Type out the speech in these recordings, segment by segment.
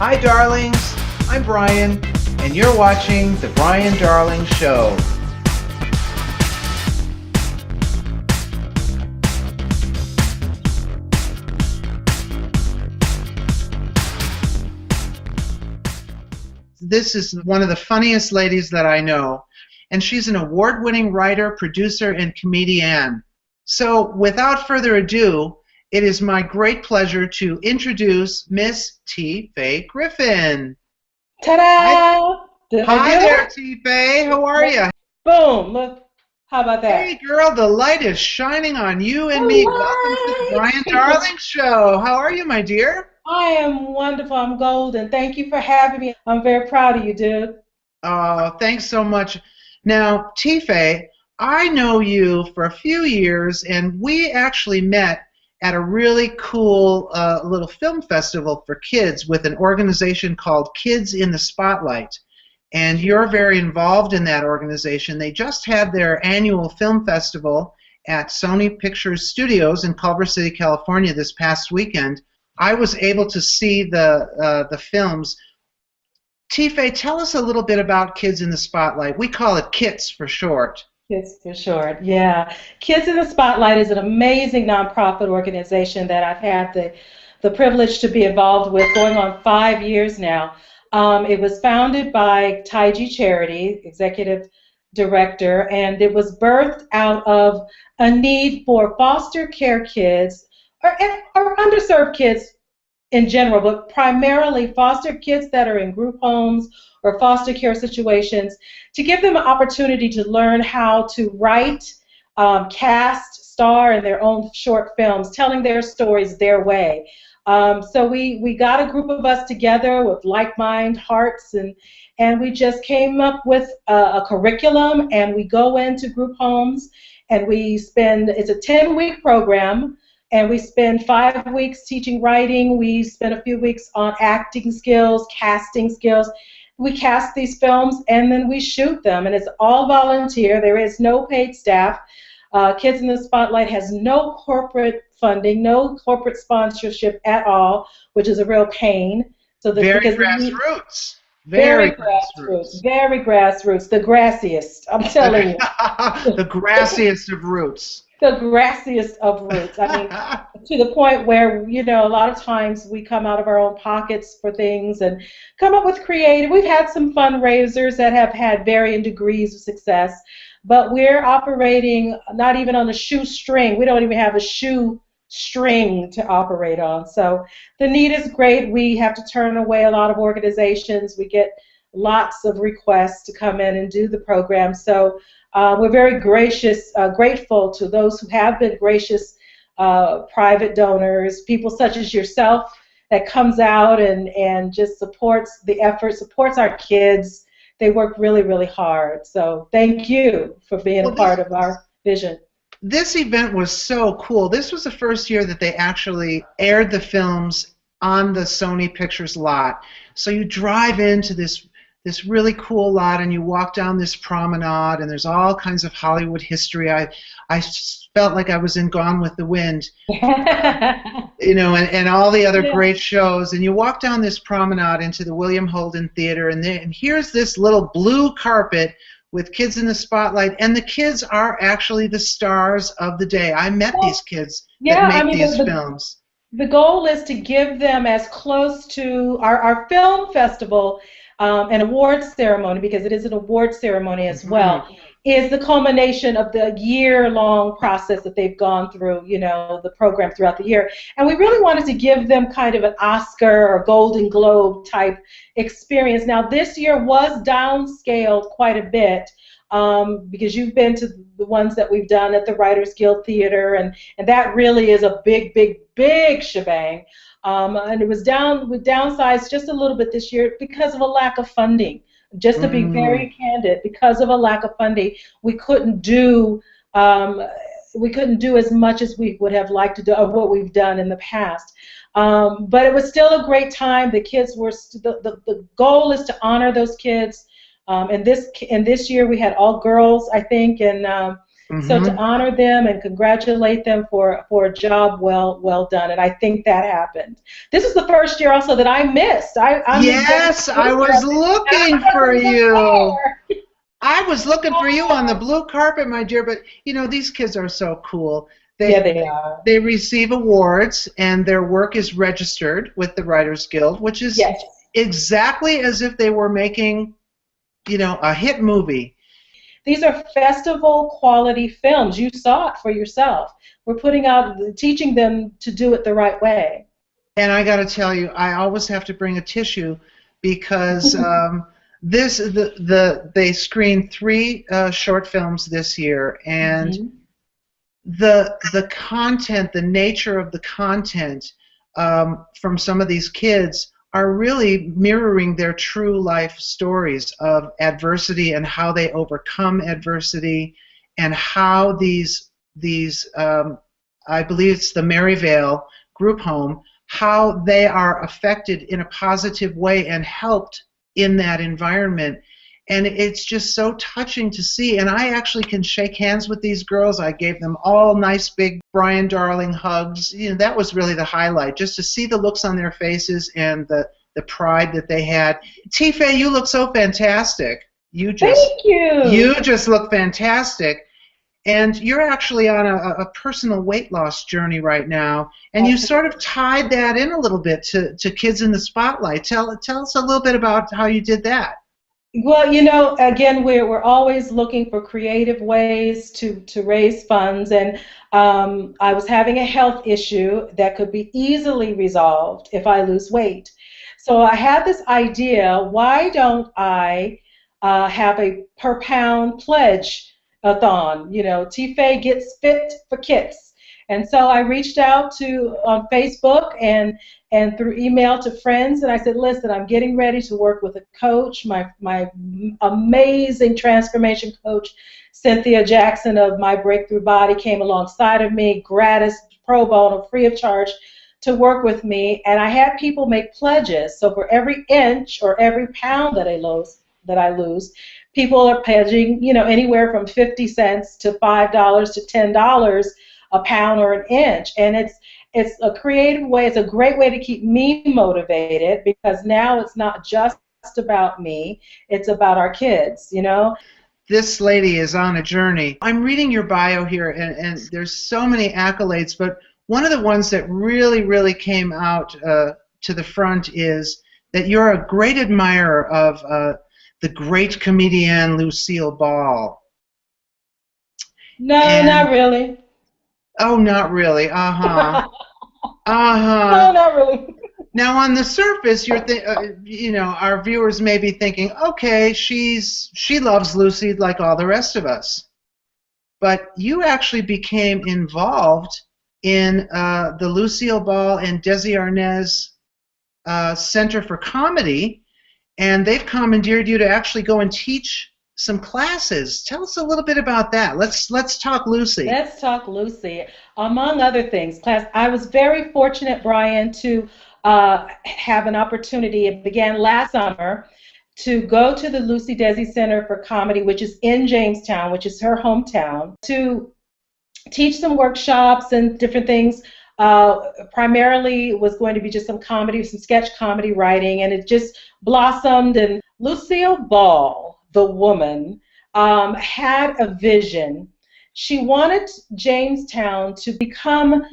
Hi, darlings. I'm Brian, and you're watching The Brian Darling Show. This is one of the funniest ladies that I know, and she's an award-winning writer, producer, and comedienne. So, without further ado, it is my great pleasure to introduce Miss T Faye Griffin. Ta-da! Hi there, T Faye. How are you? Boom! Look, how about that? Hey, girl, the light is shining on you and me. Welcome to the Brian Darling Show. How are you, my dear? I am wonderful. I'm golden. Thank you for having me. I'm very proud of you, dude. Oh, thanks so much. Now, T Faye, I know you for a few years, and we actually met at a really cool little film festival for kids with an organization called Kids in the Spotlight. And you're very involved in that organization. They just had their annual film festival at Sony Pictures Studios in Culver City, California this past weekend. I was able to see the films. T Faye, tell us a little bit about Kids in the Spotlight. We call it KITS for short. Kids for short, yeah. Kids in the Spotlight is an amazing nonprofit organization that I've had the privilege to be involved with going on 5 years now. It was founded by Taiji Charity, executive director, and it was birthed out of a need for foster care kids or underserved kids in general, but primarily foster kids that are in group homes or foster care situations, to give them an opportunity to learn how to write, cast, star in their own short films, telling their stories their way. So we got a group of us together with like-minded hearts, and we just came up with a curriculum, and we go into group homes, and it's a 10-week program, and we spend 5 weeks teaching writing. We spend a few weeks on acting skills, casting skills. We cast these films, and then we shoot them, and it's all volunteer. There is no paid staff. Kids in the Spotlight has no corporate funding, no corporate sponsorship at all, which is a real pain. So Very grassroots. Very grassroots. Very grassroots. The grassiest, I'm telling you. The grassiest of roots. The grassiest of roots. I mean, to the point where, you know, a lot of times we come out of our own pockets for things and come up with creative. We've had some fundraisers that have had varying degrees of success, but we're operating not even on a shoestring. We don't even have a shoestring to operate on. So the need is great. We have to turn away a lot of organizations. We get lots of requests to come in and do the program. So we're very grateful to those who have been gracious private donors, people such as yourself that comes out and just supports the effort, supports our kids. They work really, really hard. So thank you for being a part of our vision. This event was so cool. This was the first year that they actually aired the films on the Sony Pictures lot. So you drive into this really cool lot, and you walk down this promenade, and there's all kinds of Hollywood history. I felt like I was in Gone with the Wind, you know, and all the other great shows. And you walk down this promenade into the William Holden Theater, and here's this little blue carpet with Kids in the Spotlight, and the kids are actually the stars of the day. I met these kids that make these films. The goal is to give them as close to our film festival. An award ceremony, because it is an award ceremony as well, is the culmination of the year-long process that they've gone through, you know, the program throughout the year. And we really wanted to give them kind of an Oscar or Golden Globe type experience. Now, this year was downscaled quite a bit, because you've been to the ones that we've done at the Writers Guild Theater, and that really is a big, big, big shebang. And it was downsized just a little bit this year because of a lack of funding. Just to be very candid, because of a lack of funding, we couldn't do as much as we would have liked to do of what we've done in the past. But it was still a great time. The kids were the goal is to honor those kids. And this year we had all girls, I think, and So to Mm-hmm. honor them and congratulate them for a job well done, and I think that happened. This is the first year also that I missed. I'm the youngest Yes, I sister. was looking I for wasn't you. there. I was looking for you on the blue carpet, my dear. But you know, these kids are so cool. Yeah, They they are. they receive awards, and their work is registered with the Writers Guild, which is Yes. exactly as if they were making, you know, a hit movie. These are festival quality films. You saw it for yourself. We're putting out, teaching them to do it the right way. And I got to tell you, I always have to bring a tissue because they screened three short films this year, and Mhm. the content, the nature of the content from some of these kids are really mirroring their true life stories of adversity and how they overcome adversity, and how these I believe it's the Maryvale group home, how they are affected in a positive way and helped in that environment. And it's just so touching to see. And I actually can shake hands with these girls. I gave them all nice big Brian Darling hugs. You know, that was really the highlight, just to see the looks on their faces and the pride that they had. T Faye, you look so fantastic. Thank you. You just look fantastic. And you're actually on a personal weight loss journey right now, and you sort of tied that in a little bit to Kids in the Spotlight. Tell us a little bit about how you did that. Well, again, we're always looking for creative ways to raise funds, and I was having a health issue that could be easily resolved if I lose weight. So I had this idea: why don't I have a per pound pledge-a-thon? T Faye gets fit for kits. And so I reached out to on Facebook and through email to friends, and I said, listen, I'm getting ready to work with a coach, my amazing transformation coach, Cynthia Jackson of My Breakthrough Body, came alongside of me, gratis, pro bono, free of charge, to work with me. And I had people make pledges. So for every inch or every pound that I lose, people are pledging, anywhere from 50 cents to $5 to $10 a pound or an inch. And it's a creative way. It's a great way to keep me motivated, because now it's not just about me. It's about our kids, This lady is on a journey. I'm reading your bio here, and there's so many accolades, but one of the ones that really, really came out to the front is that you're a great admirer of the great comedienne Lucille Ball. No, not really. Oh, not really. Uh-huh. No, Uh-huh. not really. Now, on the surface, our viewers may be thinking, okay, she loves Lucy like all the rest of us. But you actually became involved in the Lucille Ball and Desi Arnaz Center for Comedy, and they've commandeered you to actually go and teach some classes. Tell us a little bit about that. Let's talk Lucy. Let's talk Lucy. Among other things, class, I was very fortunate, Brian, to have an opportunity. It began last summer, to go to the Lucy Desi Center for Comedy, which is in Jamestown, which is her hometown, to teach some workshops and different things. Primarily was going to be just some comedy, some sketch comedy writing, and it just blossomed. And Lucille Ball, the woman, had a vision. She wanted Jamestown to become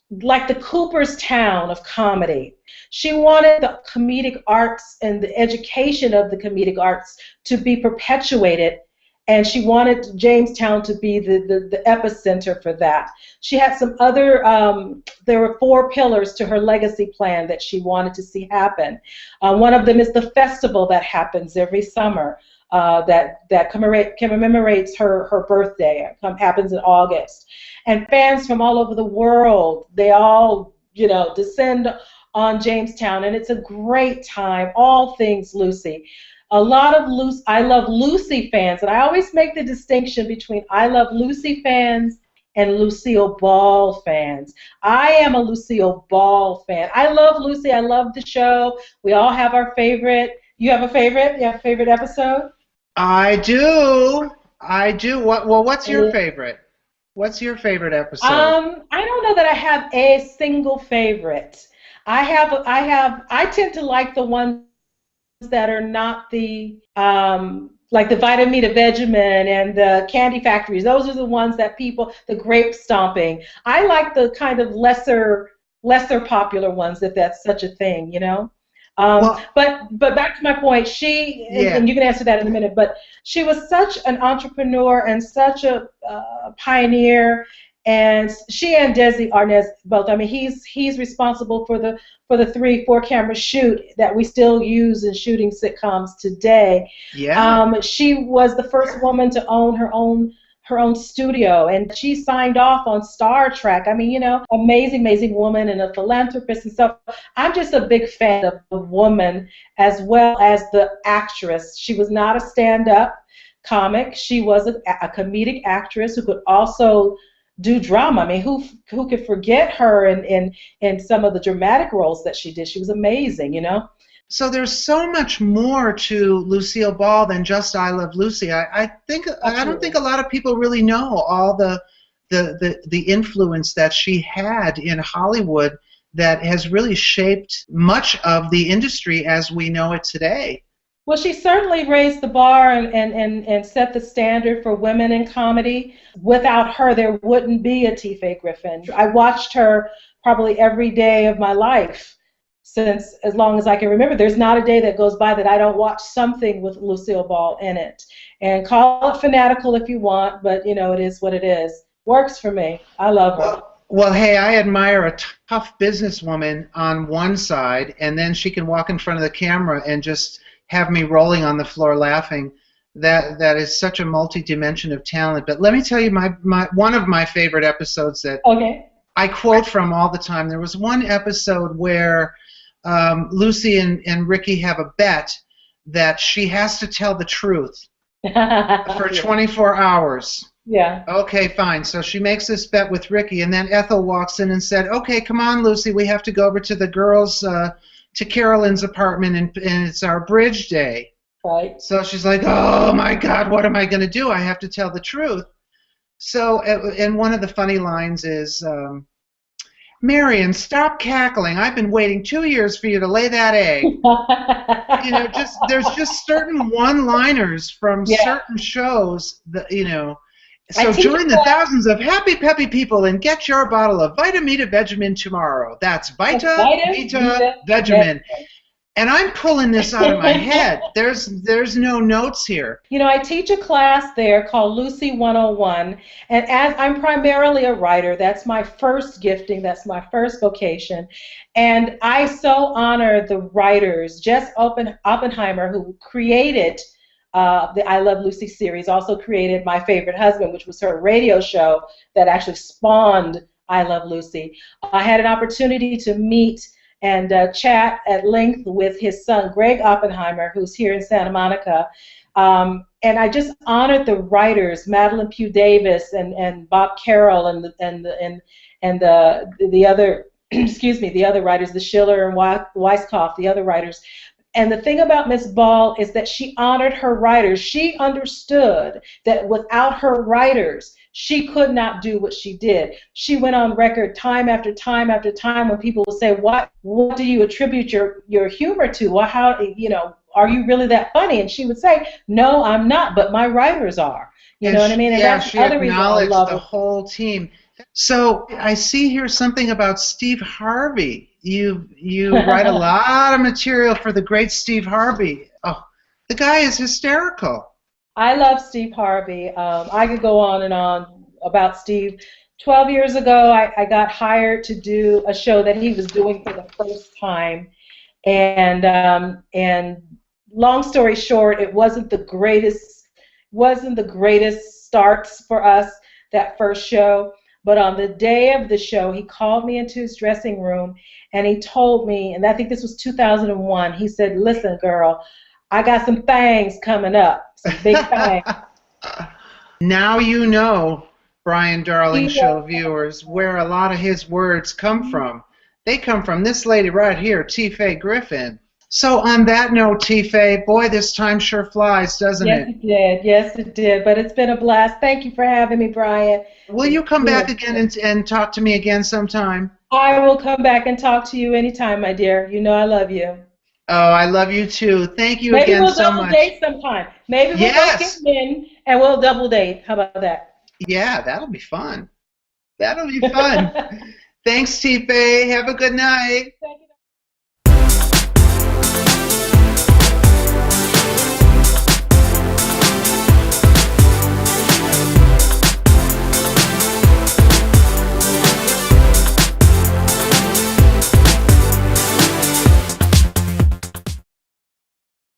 like the Cooperstown of comedy. She wanted the comedic arts and the education of the comedic arts to be perpetuated, and she wanted Jamestown to be the epicenter for that. She had some other, there were 4 pillars to her legacy plan that she wanted to see happen. One of them is the festival that happens every summer that commemorates her birthday. It happens in August. And fans from all over the world, they all, descend on Jamestown, and it's a great time, all things Lucy. A lot of I Love Lucy fans, and I always make the distinction between I Love Lucy fans and Lucille Ball fans. I am a Lucille Ball fan. I love Lucy. I love the show. We all have our favorite. You have a favorite? You have a favorite episode? I do. I do. What's your favorite? What's your favorite episode? I don't know that I have a single favorite. I tend to like the ones that are not the like the Vitamin Vegemin and the Candy Factories. Those are the ones that people, the grape stomping. I like the kind of lesser popular ones, if that's such a thing, you know. But back to my point, and you can answer that in a minute, but she was such an entrepreneur and such a pioneer, and she and Desi Arnaz both. I mean, he's responsible for the 3-4 camera shoot that we still use in shooting sitcoms today. Yeah. She was the first woman to own her own studio, and she signed off on Star Trek. I mean, you know, amazing woman and a philanthropist and stuff. I'm just a big fan of the woman as well as the actress. She was not a stand-up comic. She was a comedic actress who could also do drama. I mean, who could forget her in some of the dramatic roles that she did? She was amazing, you know. So there's so much more to Lucille Ball than just I Love Lucy. I don't think a lot of people really know all the influence that she had in Hollywood that has really shaped much of the industry as we know it today. Well, she certainly raised the bar and set the standard for women in comedy. Without her, there wouldn't be a T Faye Griffin. I watched her probably every day of my life since as long as I can remember. There's not a day that goes by that I don't watch something with Lucille Ball in it. And call it fanatical if you want, but you know, it is what it is. Works for me. I love her. Well, hey, I admire a tough businesswoman on one side, and then she can walk in front of the camera and just have me rolling on the floor laughing. That is such a multi-dimension of talent. But let me tell you one of my favorite episodes that I quote from all the time. There was one episode where Lucy and Ricky have a bet that she has to tell the truth for 24 hours. Yeah. Okay, fine. So she makes this bet with Ricky, and then Ethel walks in and said, okay, come on, Lucy, we have to go over to the girls' to Carolyn's apartment, and it's our bridge day. Right. So she's like, oh my God, what am I going to do? I have to tell the truth. So, and one of the funny lines is, Marion, stop cackling. I've been waiting 2 years for you to lay that egg. You know, there's just certain one-liners from certain shows that, you know. So join the thousands of happy, peppy people and get your bottle of Vitamin Vegemin tomorrow. That's Vita Vegemin. And I'm pulling this out of my head. There's no notes here. You know, I teach a class there called Lucy 101, and as I'm primarily a writer, that's my first gifting, that's my first vocation, and I so honor the writers. Jess Oppenheimer, who created the I Love Lucy series, also created My Favorite Husband, which was her radio show that actually spawned I Love Lucy. I had an opportunity to meet and chat at length with his son, Greg Oppenheimer, who's here in Santa Monica. And I just honored the writers, Madeline Pugh Davis and Bob Carroll and the other excuse me, the other writers, the Schiller and Weisskopf, the other writers. And the thing about Miss Ball is that she honored her writers. She understood that without her writers, she could not do what she did. She went on record time after time after time when people would say, "What do you attribute your humor to? Well, how, you know, are you really that funny?" And she would say, "No, I'm not, but my writers are." You know what I mean? And that's she the other reason I love the whole team. So I see here something about Steve Harvey. You write a lot of material for the great Steve Harvey. Oh, the guy is hysterical. I love Steve Harvey. I could go on and on about Steve. 12 years ago, I got hired to do a show that he was doing for the first time, and long story short, it wasn't the greatest starts for us, that first show. But on the day of the show, he called me into his dressing room and he told me, and I think this was 2001, he said, "Listen, girl, I got some things coming up, some big things." Now you know, Brian Darling Show viewers, where a lot of his words come from. They come from this lady right here, T Faye Griffin. So on that note, T Faye, boy, this time sure flies, doesn't Yes, it? it did. Yes, it did. But it's been a blast. Thank you for having me, Brian. Will you come back again and talk to me again sometime? I will come back and talk to you anytime, my dear. You know I love you. Oh, I love you too. Thank you Maybe again we'll so double much. date sometime. Maybe we'll both get Yes. in and we'll double date. How about that? Yeah, that'll be fun. That'll be fun. Thanks, T Faye. Have a good night. Thank you.